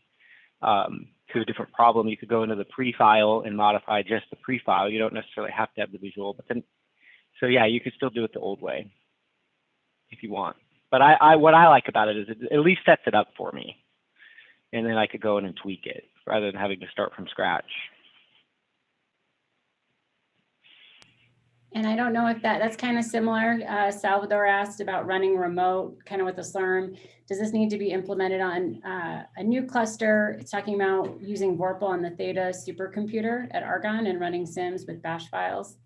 to a different problem. You could go into the pre-file and modify just the pre-file. You don't necessarily have to have the visual, but then, so yeah, you could still do it the old way if you want. But what I like about it is it at least sets it up for me. And then I could go in and tweak it rather than having to start from scratch. And I don't know if that's kind of similar. Salvador asked about running remote, kind of with the Slurm. Does this need to be implemented on a new cluster? It's talking about using Vorpal on the Theta supercomputer at Argonne and running sims with bash files.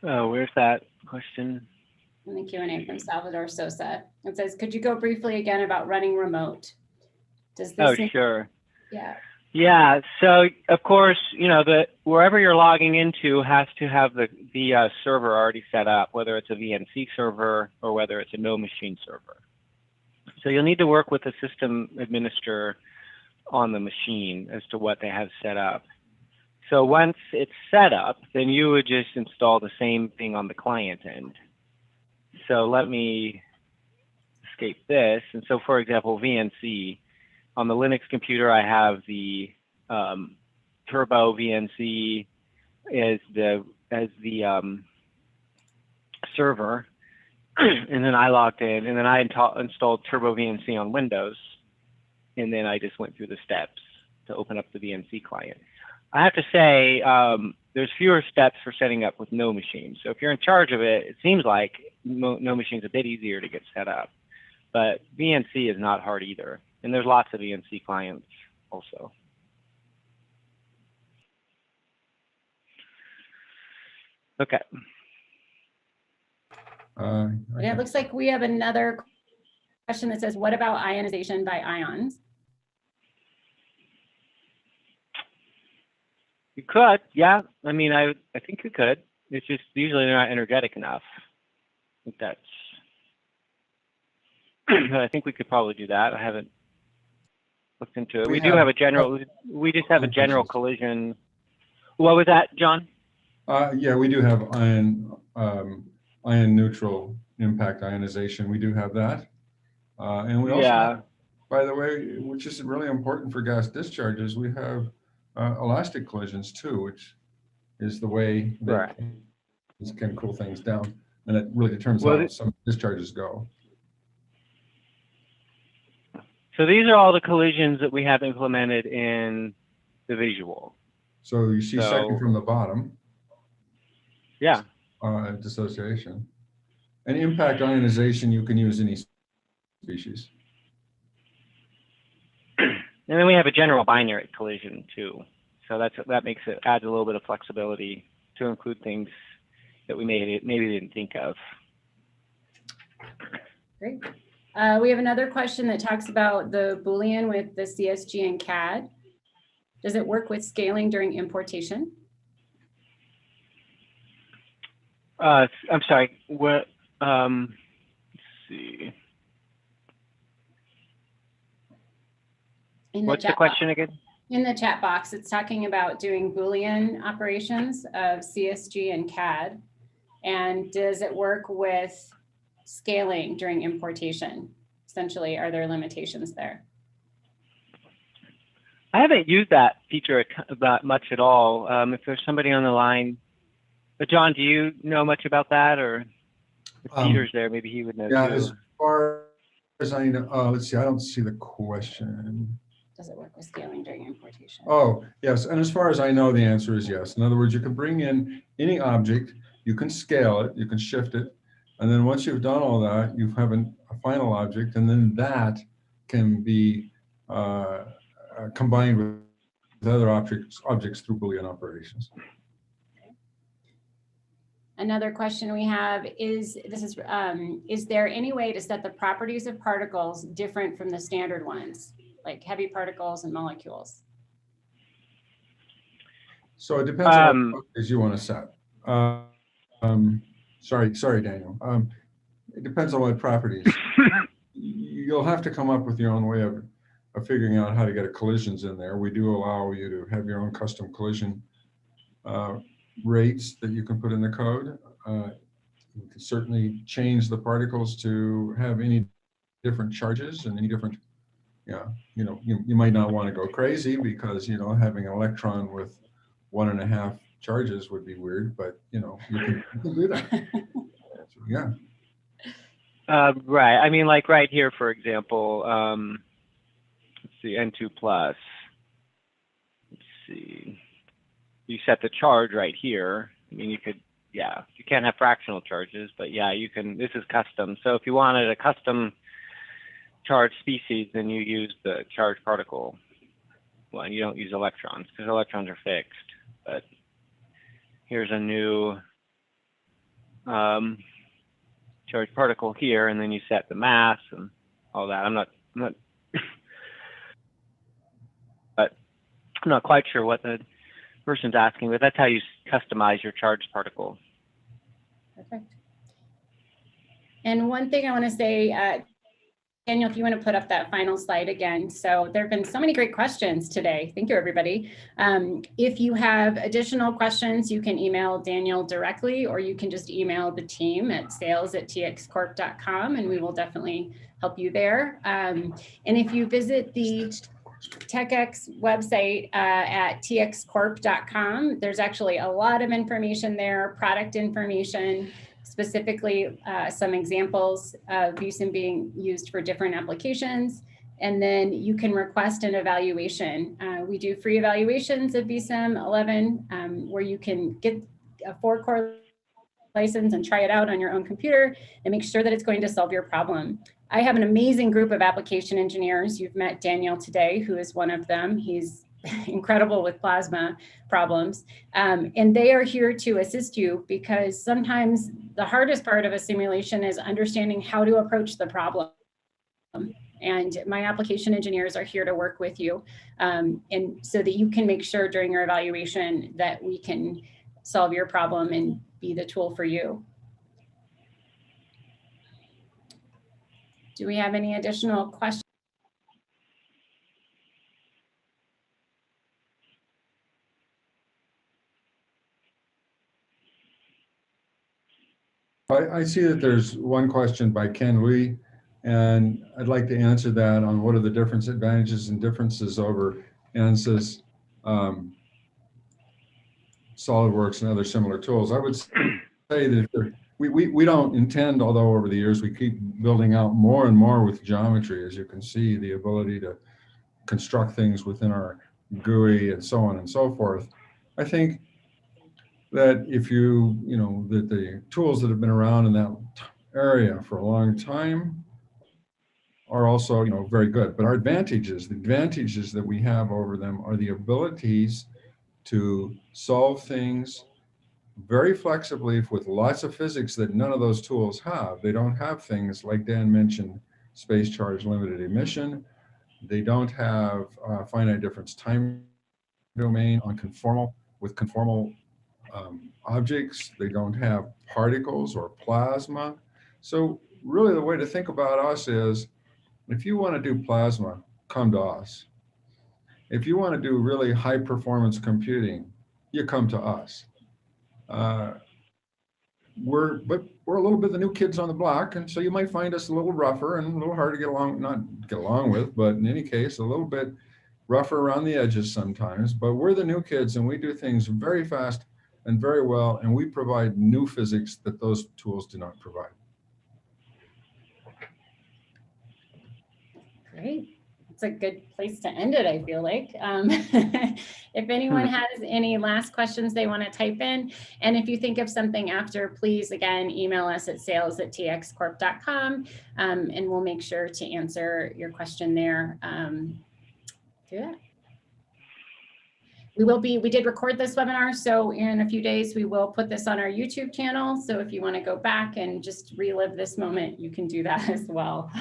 Oh, where's that question? In the Q&A from Salvador Sosa. It says, could you go briefly again about running remote? Does this sure. Yeah. Yeah, so of course, you know, wherever you're logging into has to have the server already set up, whether it's a VNC server or whether it's a no machine server. So you'll need to work with the system administrator on the machine as to what they have set up. So once it's set up, then you would just install the same thing on the client end. So let me escape this. And so, for example, VNC. On the Linux computer, I have the Turbo VNC as the server, and then I logged in, and then I installed Turbo VNC on Windows, and then I just went through the steps to open up the VNC client. I have to say, there's fewer steps for setting up with no machine. So if you're in charge of it, it seems like no machine's a bit easier to get set up, but VNC is not hard either. And there's lots of VNC clients also. Okay. And it looks like we have another question that says, what about ionization by ions? You could, yeah. I mean, I think you could. It's just usually they're not energetic enough. I think that's, but I think we could probably do that. I haven't looked into it. We do have a general, we just have a general collision. What was that, John? Yeah, we do have ion neutral impact ionization. We do have that. And we also have, by the way, which is really important for gas discharges, we have elastic collisions too, which is the way that can cool things down. And it really determines Well, how some discharges go. so these are all the collisions that we have implemented in the visual. So you see second So- from the bottom, Yeah. dissociation. And impact ionization, you can use any species. And then we have a general binary collision too. So that makes it, adds a little bit of flexibility to include things that we maybe didn't think of. Great. We have another question that talks about the Boolean with the CSG and CAD. Does it work with scaling during importation? I'm sorry, what, let's see. What's the question again? In the chat box, it's talking about doing Boolean operations of CSG and CAD. And does it work with scaling during importation? Essentially, are there limitations there? I haven't used that feature about much at all. If there's somebody on the line, but John, do you know much about that, or if Peter's there, maybe he would know Yeah, too. as far as I know, let's see, I don't see the question. Does it work with scaling during importation? Oh, yes. And as far as I know, the answer is yes. In other words, you can bring in any object, you can scale it, you can shift it. And then once you've done all that, you have a final object, and then that can be combined with other objects through Boolean operations. Another question we have is there any way to set the properties of particles different from the standard ones, like heavy particles and molecules? So it depends on what properties you want to set. Sorry, Daniel. It depends on what properties. You'll have to come up with your own way of figuring out how to get collisions in there. We do allow you to have your own custom collision rates that you can put in the code. You can certainly change the particles to have any different charges and any different, you might not want to go crazy because, having an electron with 1.5 charges would be weird, but, you can do that. Yeah. Right. I mean, like right here, for example, let's see, N2 plus. Let's see. You set the charge right here. I mean, you could, yeah, you can't have fractional charges, but yeah, you can, this is custom. So if you wanted a custom charge species, then you use the charge particle. Well, and you don't use electrons because electrons are fixed, but here's a new charge particle here, and then you set the mass and all that. I'm not but I'm not quite sure what the person's asking, but that's how you customize your charged particle. Perfect. And one thing I want to say, Daniel, if you want to put up that final slide again. So there have been so many great questions today. Thank you, everybody. If you have additional questions, you can email Daniel directly, or you can just email the team at sales@txcorp.com, and we will definitely help you there. And if you visit the TechX website at txcorp.com, there's actually a lot of information there, product information, specifically some examples of VSim being used for different applications. And then you can request an evaluation. We do free evaluations of VSim 11, where you can get a 4-core license and try it out on your own computer and make sure that it's going to solve your problem. I have an amazing group of application engineers. You've met Daniel today, who is one of them. He's incredible with plasma problems. And they are here to assist you, because sometimes the hardest part of a simulation is understanding how to approach the problem. And my application engineers are here to work with you, and so that you can make sure during your evaluation that we can solve your problem and be the tool for you. Do we have any additional questions? I see that there's one question by Ken Lee, and I'd like to answer that on what are the advantages and differences over ANSYS, SolidWorks, and other similar tools. I would say that we don't intend, although over the years we keep building out more and more with geometry, as you can see, the ability to construct things within our GUI and so on and so forth. I think that if that the tools that have been around in that area for a long time are also, very good. But the advantages that we have over them are the abilities to solve things very flexibly with lots of physics that none of those tools have. They don't have things like Dan mentioned, space charge limited emission. They don't have finite difference time domain on conformal objects. They don't have particles or plasma. So really the way to think about us is, if you want to do plasma, come to us. If you want to do really high performance computing, you come to us. We're a little bit the new kids on the block, and so you might find us a little rougher and a little hard to not get along with, but in any case, a little bit rougher around the edges sometimes. But we're the new kids, and we do things very fast and very well, and we provide new physics that those tools do not provide. Great. It's a good place to end it, I feel like. If anyone has any last questions they want to type in, and if you think of something after, please, again, email us at sales@txcorp.com, and we'll make sure to answer your question there. Do that. We did record this webinar, so in a few days we will put this on our YouTube channel. So if you want to go back and just relive this moment, you can do that as well.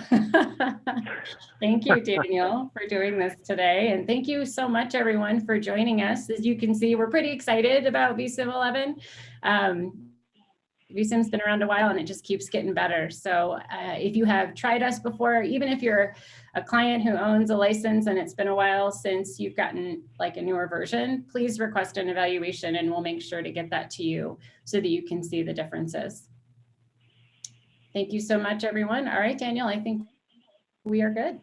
Thank you, Daniel, for doing this today. And thank you so much, everyone, for joining us. As you can see, we're pretty excited about VSim 11. VSim's been around a while and it just keeps getting better. So if you have tried us before, even if you're a client who owns a license and it's been a while since you've gotten like a newer version, please request an evaluation and we'll make sure to get that to you so that you can see the differences. Thank you so much, everyone. All right, Daniel, I think we are good.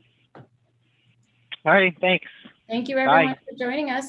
All right, thanks. Thank you, everyone, Bye. for joining us.